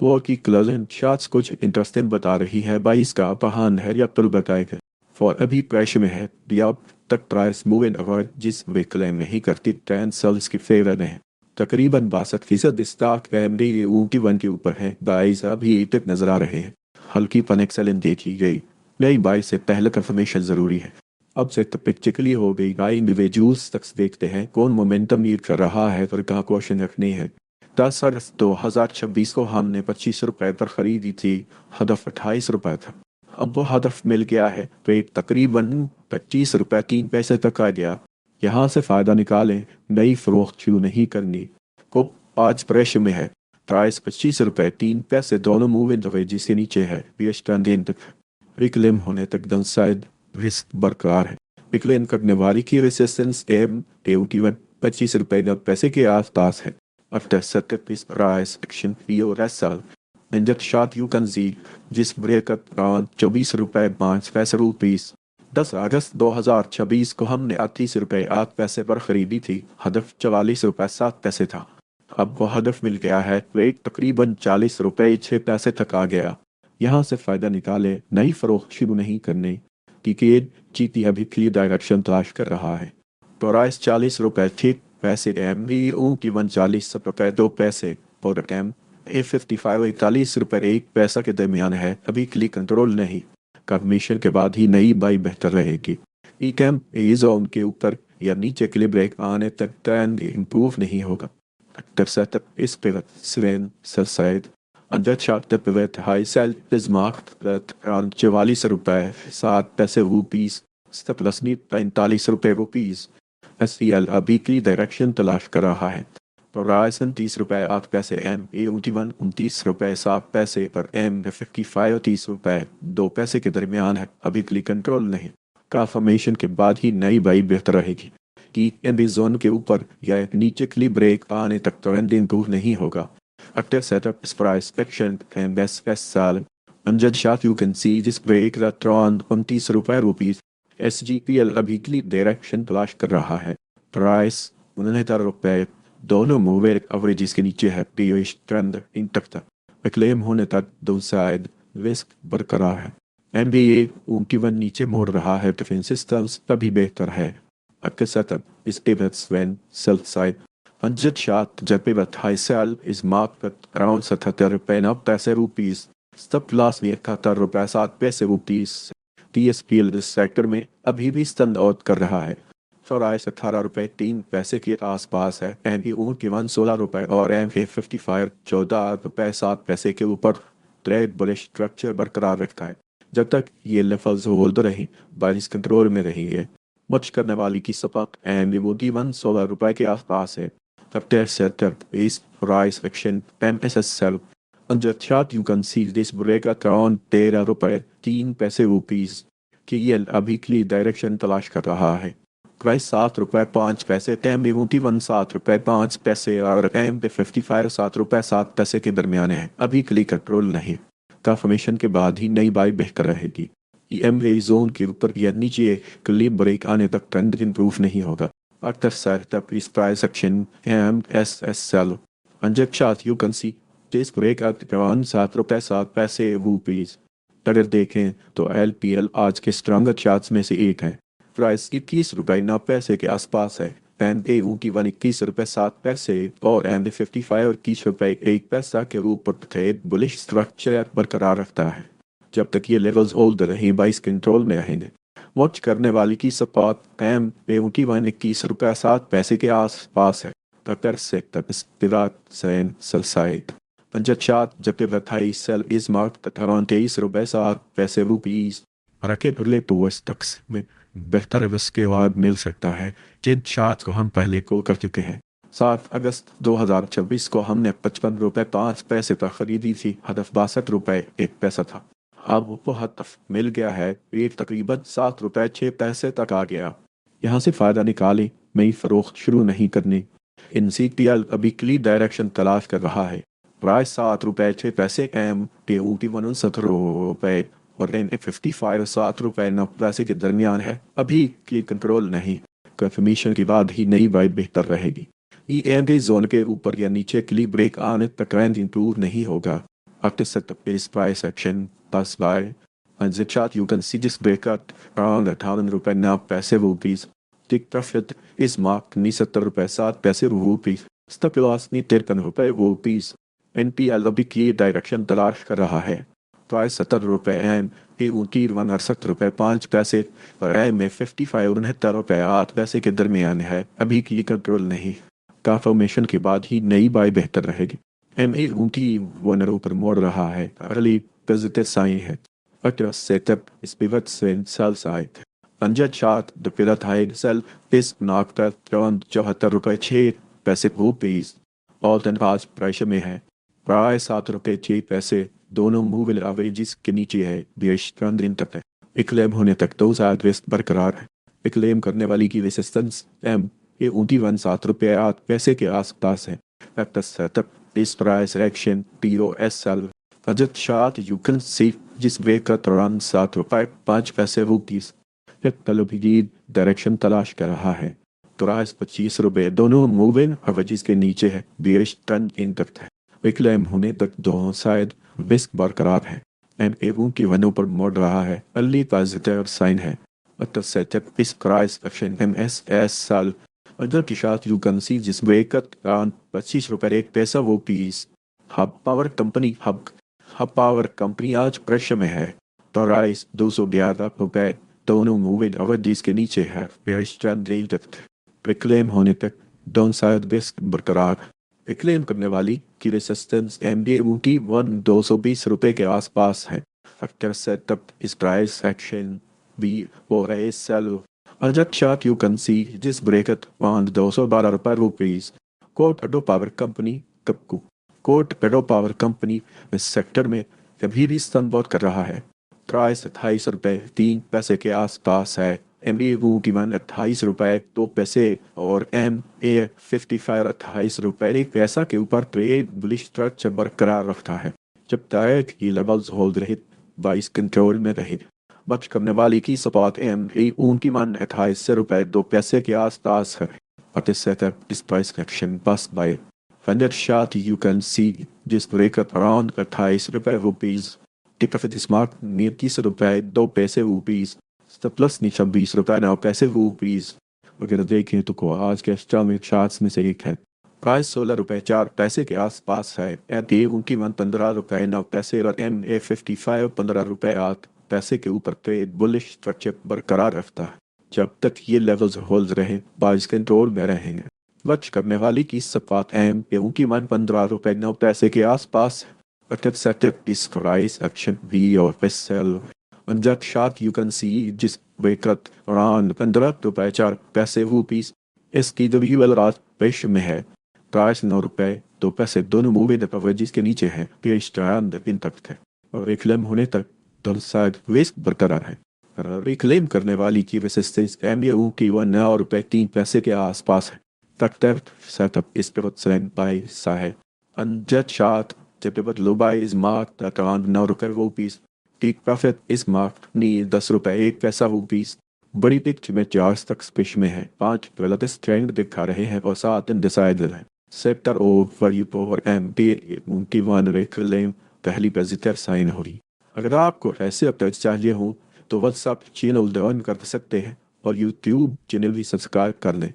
वो की closing shots कुछ इंटरेस्टिंग बता रही है। 22 का बहान है या तुल बताएगा फॉर अभी प्रेशर में है दिया तक प्राइस मूविंग अगर जिस वे क्लेम नहीं करती ट्रेंड सेल्स की फेवर में है। तकरीबन 62% स्टॉक एमडी ऊटी वन के ऊपर है। बाइस अभी तक नजर आ रहे हैं। हल्की पन एक्सेलेंट देखी गई। नई बाई से पहले कंफर्मेशन जरूरी है। अब से टिपिकली हो गई बाई इंडिविजुअल्स तक देखते हैं कौन मोमेंटम लीड कर रहा है और कहाँ क्वेश्चन रखनी है। 10 अगस्त 2026 को हमने 25 रुपए पर खरीदी थी। हदफ 28 रुपए था। अब वो हदफ मिल गया है। रेट तकरीबन 25 रुपए 3 पैसे तक आ गया। यहाँ से फायदा निकालें। नई फरोख्त शुरू नहीं करनी। को आज प्रेशर में है। प्राइस 25 रुपए 3 पैसे दोनों मूविंग एवरेज से नीचे है। बीएस ट्रेंडिंग तक रिक्लेम होने तक डाउनसाइड रिस्क बरकरार है। रिक्लेम करने वाली की रेसिस्टेंस एम टीवन 25 रुपए 9 पैसे के आसपास है। After this price action POSL in that shot you can see जिस ब्रेकअप around 24 रुपए 5 पैसे रुपीस 10 अगस्त 2026 को हमने 38 रुपए 8 पैसे पर खरीदी थी। हदफ 44 रुपए 7 पैसे था। अब वो हदफ मिल गया है। रेट तकरीबन 40 रुपए 6 पैसे तक आ गया। यहाँ से फायदा निकाले। नई फरोख्त शुरू नहीं करनी क्योंकि ये जीती अभी क्लियर डायरेक्शन तलाश कर रहा है। प्राइस 40 रुपए 6 पैसे एम बी ओ की 39 रुपए 2 पैसे और एम A55 41 रुपए 1 पैसा के दरमियान है। अभी क्लिक कंट्रोल नहीं। कमीशन के बाद ही नई बाई बेहतर रहेगी। ई कैम ए जोन के ऊपर या नीचे के लिए ब्रेक आने तक ट्रेंड इम्प्रूव नहीं होगा। एक्टर सेटअप इस पे स्वेन ससाइड अंडर चार्ट पे high sell is marked at around 44 रुपए 7 पैसे रुपीस प्लस नीट 45 रुपए रुपीस। SCL अभी की डायरेक्शन तलाश कर रहा है। होराइजन 30 रुपए 8 पैसे एम ए 29 रुपए 7 पैसे पर एम 55 30 रुपए 2 पैसे के दरमियान है। अभी क्लिक कंट्रोल नहीं। कंफर्मेशन के बाद ही नई बाई बेहतर रहेगी कि एम जोन के ऊपर या नीचे क्ली ब्रेक आने तक ट्रेंड इंप्रूव नहीं होगा। After setup is price action and best sell. Under shot you can see this break that around 29 rupees. SGPL अभी क्लिक डायरेक्शन तलाश कर रहा है। प्राइस 69 रुपए दोनों मूवर एवरेज के नीचे है। पीओएस ट्रेंड इन तक था। क्लेम होने तक दो साइड रिस्क बरकरार है। MBA ऊंटी वन नीचे मोड़ रहा है। डिफेंस सिस्टम्स तभी बेहतर है। अक्सर सेटअप इस tables when sell side Hundred shot जब पे high sell is marked at around 77 रुपए 9 पैसे रुपीस। Stop loss भी 71 रुपए 7 पैसे रुपीस। TSPL इस सेक्टर में अभी भी स्टैंड आउट कर रहा है। प्राइस 18 रुपए 3 पैसे के आसपास है। एम ऊन की 16 रुपए और MA55 14 रुपए 7 पैसे के ऊपर ट्रेड बुलिश स्ट्रक्चर बरकरार रखता है। जब तक ये लेवल्स होल्ड रहे बारिश कंट्रोल में रहेंगे। मच करने वाली की सपक एंड वो की 16 रुपए के आसपास है। After setup is price action MSSL. Under chart you can see this break at around 13 रुपए 3 पैसे रुपीस की ये अभी क्ली डायरेक्शन तलाश कर रहा है। प्राइस 7 रुपए 5 पैसे टैम डिवोटी 7 रुपए 5 पैसे और एम पे 55 7 रुपए 7 पैसे के दरमियान है। अभी क्ली कंट्रोल नहीं। कंफर्मेशन के बाद ही नई बाई बेहतर रहेगी। एम जोन के ऊपर या नीचे क्ली ब्रेक आने तक ट्रेंड इंप्रूव नहीं होगा। After setup is price action MSSL. Under chart you can see this break at around 7 रुपए 7 पैसे रुपीस। अगर देखें तो LPL आज के स्ट्रॉन्गर चार्ट्स में से एक है। प्राइस 21 रुपए 9 पैसे के आसपास है। एम ए ऊटी 21 रुपए 7 पैसे और एम 55 21 रुपए 1 पैसा के ऊपर ट्रेड बुलिश स्ट्रक्चर बरकरार रखता है। जब तक ये लेवल्स होल्ड रहे बाइस कंट्रोल में रहेंगे। वॉच करने वाली की सपाट एम पेटी 21 रुपए 7 पैसे के आसपास है। डॉक्टर सेक्टर सैन सलसाइड पंचायत जबकि वथाई सेल इस मार्क तथा 23 रुपए 7 पैसे रुपीस रकेट तो स्टक्स में बेहतर रिस्क के बाद मिल सकता है। जिन शार्ट को हम पहले को कर चुके हैं। 7 अगस्त 2026 को हमने 55 रुपए 5 पैसे पर खरीदी थी। हदफ 62 रुपए 1 पैसा था। अब वो हदफ मिल गया है। रेट तकरीबन 7 रुपए 6 पैसे तक आ गया। यहाँ से फायदा निकाली। नई फरोख्त शुरू नहीं करनी। NCTL अभी क्लियर डायरेक्शन तलाश कर रहा है। प्राइस 7 रुपए 6 पैसे एम टी 69 रुपए और MA55 7 रुपए 9 पैसे के दरमियान है। अभी क्लियर कंट्रोल नहीं। कंफर्मेशन के बाद ही नई बाइट बेहतर रहेगी। EMD जोन के ऊपर या नीचे क्लियर ब्रेक आने तक ट्रेंड इंप्रूव नहीं होगा। After setup is price action pass by. On the chart, you can see this breakout around 1,000 रुपए now passive rupees. Take profit is marked 79 रुपए 7 पैसे rupees. Stop loss ni 53 रुपए rupees. NPL अभी की direction तलाश कर रहा है. प्राइस 70 रुपए एम ए ऊंची 168 रुपए 5 पैसे और एम में 55 69 रुपए 8 पैसे के दरमियान है. अभी की कंट्रोल नहीं. कंफर्मेशन के बाद ही नई बाय बेहतर रहेगी. एम ऊंची वनरों पर मोड़ रहा है. अर्ली पॉजिटिव साइन है. After setup is pivot swing sell side. Under chart, the pivot high sell is knocked at around 74 रुपए 6 पैसे rupees. All time pass pressure में है. प्राइस 7 रुपए 6 पैसे दोनों मूविंग एवरेजेस के नीचे है. बीएस ट्रेंड इन तक है. इक्लेम होने तक दो साइड वेस्ट बरकरार है. इक्लेम करने वाली की रेसिस्टेंस एम ये 29 रुपए 8 पैसे के आसपास है. After setup, this price action POSL. Budget chart you can see जिस वे का तुरंत 7 रुपए 5 पैसे rupees. तलबीद डायरेक्शन तलाश कर रहा है. प्राइस 25 रुपए दोनों मूविंग एवरेजेस के नीचे है. बीएस ट्रेंड इन तक है. विक्लेम होने तक दोनों साइड रिस्क बरकरार है. एम की वनों पर मोड़ रहा है. अर्ली पॉजिटिव साइन है. After setup is price action MSS साल. अंदर की साथ यू कैन सी जिस वे का तुरंत 25 रुपए 1 पैसा rupees. हब पावर कंपनी आज प्रेशर में है. प्राइस 211 रुपए दोनों मूविंग एवरेजेस के नीचे है. बीएस ट्रेंड इन तक. विक्लेम होने तक डाउन साइड रिस्क बरकरार. क्लेम करने वाली की रेसिस्टेंस एमडी ऊंटी 220 रुपए के आसपास है. After setup is price action B or A sell. Ajak chart you can see this break at around 212 रुपए rupees. Kot petro power company KAPCO. Kot petro power company इस सेक्टर में कभी भी स्तंभ कर रहा है. प्राइस 28 रुपए 3 पैसे के आसपास है. एम ए की 28 रुपए 2 पैसे और एम ए 55 28 रुपए 1 पैसा के ऊपर ट्रेड बुलिश स्ट्रक्चर बरकरार रखता है. जब तक ये लेवल्स होल्ड रहे 22 कंट्रोल में रहे. बच करने वाली की सपोर्ट एम ए की 28 रुपए 2 पैसे के आसपास है. At this setup, this price action passed by. Under chart you can see this break at around 28 रुपए rupees. Take profit is marked 29 रुपए 2 पैसे rupees. प्लस नीचे 20 रुपए 9 पैसे rupees. अगर देखें तो को आज के स्टॉक चार्ट्स में से एक है. प्राइस 16 रुपए 4 पैसे के आसपास है. एट उनकी 15 रुपए 9 पैसे और एम ए 55 15 रुपए 8 पैसे के ऊपर ट्रेड बुलिश स्ट्रक्चर बरकरार रखता है. जब तक ये लेवल्स होल्ड रहे बाइस कंट्रोल में रहेंगे. वच करने वाली की सपाट एम ए उनकी 15 रुपए 9 पैसे के आसपास है. But setup is price action V or sell. On that chart you can see जिस वेकत around 15 रुपए 4 पैसे rupees. इसकी WL रात पेश में है. प्राइस 9 रुपए 2 पैसे दोनों मूविंग एवरेजेस के नीचे है. पेश ट्रेंड इन तक है और रिक्लेम होने तक दोनों साइड रिस्क बरकरार है. रिक्लेम करने वाली की रेसिस्टेंस एमयू की 9 रुपए 3 पैसे के आसपास है. तक सेटअप इस पिवट सेलेक्ट बाय सा है. On that chart the pivot low buy is marked at around 9 रुपए rupees. Peak profit is marked near 10 रुपए 1 पैसा rupees. बड़ी पिक्चर में 4 तक स्पेश में है. 5 रिलेटिव ट्रेंड दिखा रहे हैं और 7 इंडिसाइडेड है. सेक्टर ओवर यू पावर एम पी उनकी वन रिक्लेम पहली पॉजिटिव साइन हो रही. अगर आपको ऐसे अपडेट्स चाहिए हो तो व्हाट्सएप चैनल ज्वाइन कर सकते हैं और यूट्यूब चैनल भी सब्सक्राइब कर लें.